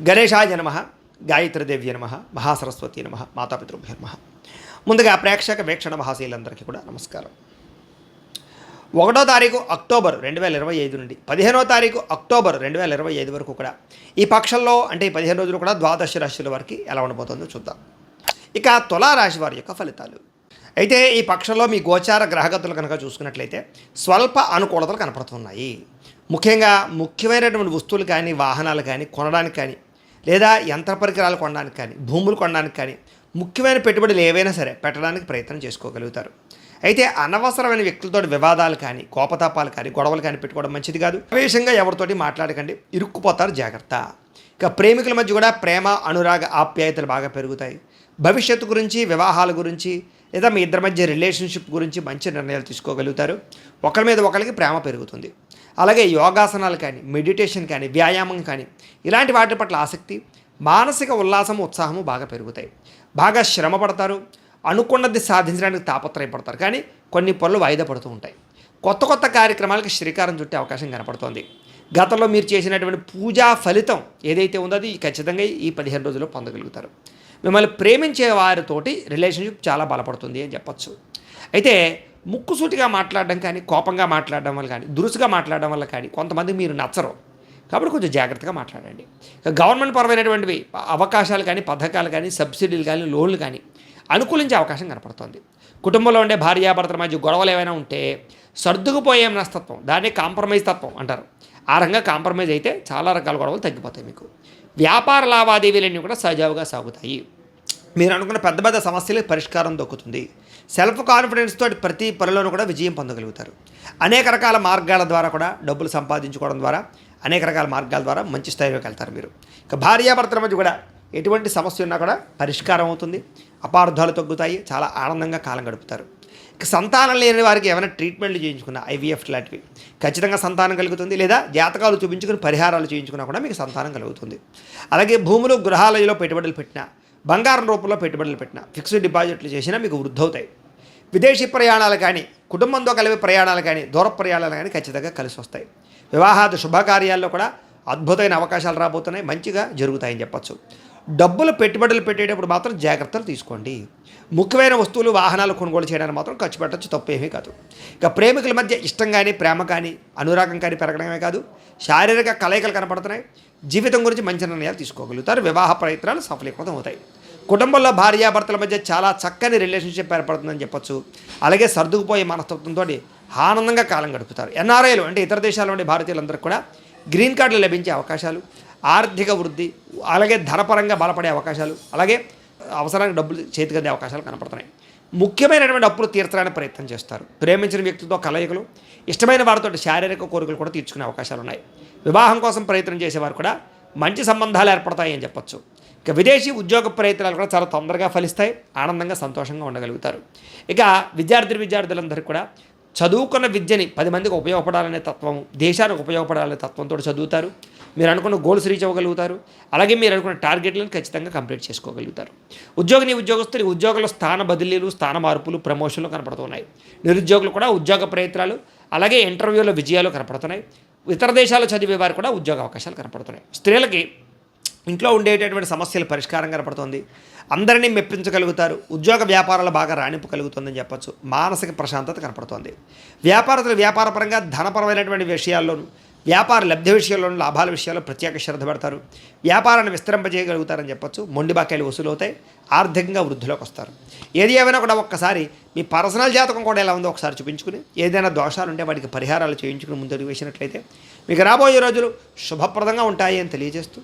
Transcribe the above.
గణేశాయ నమః, గాయత్రీదేవ్య నమః, మహాసరస్వతి నమః, మాతాపితృభ్యో నమః. ముందుగా ప్రేక్షక వీక్షణ మహాశీలందరికీ కూడా నమస్కారం. 1వ తారీఖు అక్టోబర్ 2025 నుండి 15వ తారీఖు అక్టోబర్ 2025 వరకు కూడా ఈ పక్షంలో అంటే ఈ 15 రోజులు కూడా ద్వాదశ రాశుల వారికి ఎలా ఉండబోతుందో చూద్దాం. ఇక తులారాశి వారి యొక్క ఫలితాలు. అయితే ఈ పక్షంలో మీ గోచార గ్రహగతులు కనుక చూసుకున్నట్లయితే స్వల్ప అనుకూలతలు కనపడుతున్నాయి. ముఖ్యంగా ముఖ్యమైనటువంటి వస్తువులు కానీ వాహనాలు కానీ కొనడానికి కానీ లేదా యంత్ర పరికరాలు కొనడానికి కానీ భూములు కొనడానికి కానీ ముఖ్యమైన పెట్టుబడులు ఏవైనా సరే పెట్టడానికి ప్రయత్నం చేసుకోగలుగుతారు. అయితే అనవసరమైన వ్యక్తులతో వివాదాలు కానీ కోపతాపాలు కానీ గొడవలు కానీ పెట్టుకోవడం మంచిది కాదు. ప్రవేశంగా ఎవరితోటి మాట్లాడకండి, ఇరుక్కుపోతారు, జాగ్రత్త. ఇక ప్రేమికుల మధ్య కూడా ప్రేమ అనురాగ ఆప్యాయతలు బాగా పెరుగుతాయి. భవిష్యత్తు గురించి వివాహాల గురించి లేదా మీ ఇద్దరి మధ్య రిలేషన్షిప్ గురించి మంచి నిర్ణయాలు తీసుకోగలుగుతారు. ఒకరి మీద ఒకరికి ప్రేమ పెరుగుతుంది. అలాగే యోగాసనాలు కానీ మెడిటేషన్ కానీ వ్యాయామం కానీ ఇలాంటి వాటి పట్ల ఆసక్తి, మానసిక ఉల్లాసము ఉత్సాహము బాగా పెరుగుతాయి. బాగా శ్రమ పడతారు, అనుకున్నది సాధించడానికి తాపత్రయపడతారు. కానీ కొన్ని పనులు వాయిదా పడుతూ ఉంటాయి. కొత్త కొత్త కార్యక్రమాలకు శ్రీకారం చుట్టే అవకాశం కనపడుతోంది. గతంలో మీరు చేసినటువంటి పూజా ఫలితం ఏదైతే ఉందో అది ఖచ్చితంగా ఈ 15 రోజుల్లో పొందగలుగుతారు. మిమ్మల్ని ప్రేమించే వారితోటి రిలేషన్షిప్ చాలా బలపడుతుంది అని చెప్పచ్చు. అయితే ముక్కుసూటిగా మాట్లాడడం కానీ కోపంగా మాట్లాడడం వల్ల కానీ దురుసుగా మాట్లాడడం వల్ల కానీ కొంతమంది మీరు నచ్చరు. కాబట్టి కొంచెం జాగ్రత్తగా మాట్లాడండి. గవర్నమెంట్ పరమైనటువంటివి అవకాశాలు కానీ పథకాలు కానీ సబ్సిడీలు కానీ లోన్లు కానీ అనుకూలించే అవకాశం కనపడుతుంది. కుటుంబంలో ఉండే భార్యాభర్తల మధ్య గొడవలు ఏమైనా ఉంటే సర్దుకుపోయే మనస్తత్వం, దాన్ని కాంప్రమైజ్ తత్వం అంటారు. ఆ రంగా కాంప్రమైజ్ అయితే చాలా రకాల గొడవలు తగ్గిపోతాయి. మీకు వ్యాపార లావాదేవీలన్నీ కూడా సజావుగా సాగుతాయి. మీరు అనుకున్న పెద్ద పెద్ద సమస్యలకు పరిష్కారం దొక్కుతుంది. సెల్ఫ్ కాన్ఫిడెన్స్ తోటి ప్రతి పనిలోనూ కూడా విజయం పొందగలుగుతారు. అనేక రకాల మార్గాల ద్వారా కూడా డబ్బులు సంపాదించుకోవడం ద్వారా అనేక రకాల మార్గాల ద్వారా మంచి స్థాయిలోకి వెళ్తారు మీరు. ఇక భార్యాభర్తల మధ్య కూడా ఎటువంటి సమస్య ఉన్నా కూడా పరిష్కారం అవుతుంది. అపార్థాలు తగ్గుతాయి. చాలా ఆనందంగా కాలం గడుపుతారు. ఇక సంతానం లేని వారికి ఏమైనా ట్రీట్మెంట్లు చేయించుకున్న ఐవీఎఫ్ లాంటివి ఖచ్చితంగా సంతానం కలుగుతుంది. లేదా జాతకాలు చూపించుకుని పరిహారాలు చేయించుకున్నా కూడా మీకు సంతానం కలుగుతుంది. అలాగే భూములు గృహాలయంలో పెట్టుబడులు పెట్టినా, బంగారం రూపంలో పెట్టుబడులు పెట్టినా, ఫిక్స్డ్ డిపాజిట్లు చేసినా మీకు వృద్ధి అవుతాయి. విదేశీ ప్రయాణాలు కానీ కుటుంబంతో కలిపి ప్రయాణాలు కానీ దూర ప్రయాణాలు కానీ ఖచ్చితంగా కలిసి వస్తాయి. వివాహాది శుభకార్యాల్లో కూడా అద్భుతమైన అవకాశాలు రాబోతున్నాయి. మంచిగా జరుగుతాయని చెప్పచ్చు. డబ్బులు పెట్టుబడులు పెట్టేటప్పుడు మాత్రం జాగ్రత్తలు తీసుకోండి. ముఖ్యమైన వస్తువులు వాహనాలు కొనుగోలు చేయడానికి మాత్రం ఖర్చు పెట్టచ్చు, తప్పేమీ కాదు. ఇక ప్రేమికుల మధ్య ఇష్టం కానీ ప్రేమ కానీ అనురాగం కానీ పెరగడమే కాదు, శారీరక కలయికలు కనపడుతున్నాయి. జీవితం గురించి మంచి నిర్ణయాలు తీసుకోగలుగుతారు. వివాహ ప్రయత్నాలు సఫలీకృతం అవుతాయి. కుటుంబంలో భార్యాభర్తల మధ్య చాలా చక్కని రిలేషన్షిప్ ఏర్పడుతుందని చెప్పచ్చు. అలాగే సర్దుకుపోయే మనస్తత్వంతో ఆనందంగా కాలం గడుపుతారు. ఎన్ఆర్ఐలు అంటే ఇతర దేశాల్లో ఉండే భారతీయులందరికీ కూడా గ్రీన్ కార్డులు లభించే అవకాశాలు, ఆర్థిక వృద్ధి, అలాగే ధనపరంగా బలపడే అవకాశాలు, అలాగే అవసరానికి డబ్బులు చేతికి అందే అవకాశాలు కనపడుతున్నాయి. ముఖ్యమైనటువంటి అప్పులు తీర్చడానికి ప్రయత్నం చేస్తారు. ప్రేమించిన వ్యక్తులతో కలయికలు, ఇష్టమైన వారితో శారీరక కోరికలు కూడా తీర్చుకునే అవకాశాలు ఉన్నాయి. వివాహం కోసం ప్రయత్నం చేసేవారు కూడా మంచి సంబంధాలు ఏర్పడతాయి అని చెప్పచ్చు. ఇక విదేశీ ఉద్యోగ ప్రయత్నాలు కూడా చాలా తొందరగా ఫలిస్తాయి. ఆనందంగా సంతోషంగా ఉండగలుగుతారు. ఇక విద్యార్థులందరికీ కూడా చదువుకున్న విద్యని 10 మందికి ఉపయోగపడాలనే తత్వం, దేశానికి ఉపయోగపడాలనే తత్వంతో చదువుతారు. మీరు అనుకున్న గోల్స్ రీచ్ అవ్వగలుగుతారు. అలాగే మీరు అనుకున్న టార్గెట్లను ఖచ్చితంగా కంప్లీట్ చేసుకోగలుగుతారు. ఉద్యోగస్తులు ఉద్యోగంలో స్థాన బదిలీలు, స్థాన మార్పులు, ప్రమోషన్లు కనపడుతున్నాయి. నిరుద్యోగులు కూడా ఉద్యోగ ప్రయత్నాలు, అలాగే ఇంటర్వ్యూలో విజయాలు కనపడుతున్నాయి. ఇతర దేశాల్లో చదివే వారు కూడా ఉద్యోగ అవకాశాలు కనపడుతున్నాయి. స్త్రీలకి ఇంట్లో ఉండేటటువంటి సమస్యల పరిష్కారం కనపడుతుంది. అందరినీ మెప్పించగలుగుతారు. ఉద్యోగ వ్యాపారాలు బాగా రాణింపు కలుగుతుందని చెప్పచ్చు. మానసిక ప్రశాంతత కనపడుతుంది. వ్యాపారస్తులు వ్యాపారపరంగా ధనపరమైనటువంటి విషయాల్లోనూ వ్యాపార లబ్ధి విషయాల్లోనూ లాభాల విషయాల్లో ప్రత్యేక శ్రద్ధ పెడతారు. వ్యాపారాన్ని విస్తరింపజేయగలుగుతారని చెప్పచ్చు. మొండి బాకాయలు వసూలవుతాయి. ఆర్థికంగా వృద్ధిలోకి వస్తారు. ఏది ఏమైనా కూడా ఒక్కసారి మీ పర్సనల్ జాతకం కూడా ఎలా ఉందో ఒకసారి చూపించుకుని ఏదైనా దోషాలు ఉంటే వాటికి పరిహారాలు చేయించుకుని ముందడుగు వేసినట్లయితే మీకు రాబోయే రోజులు శుభప్రదంగా ఉంటాయి అని తెలియజేస్తూ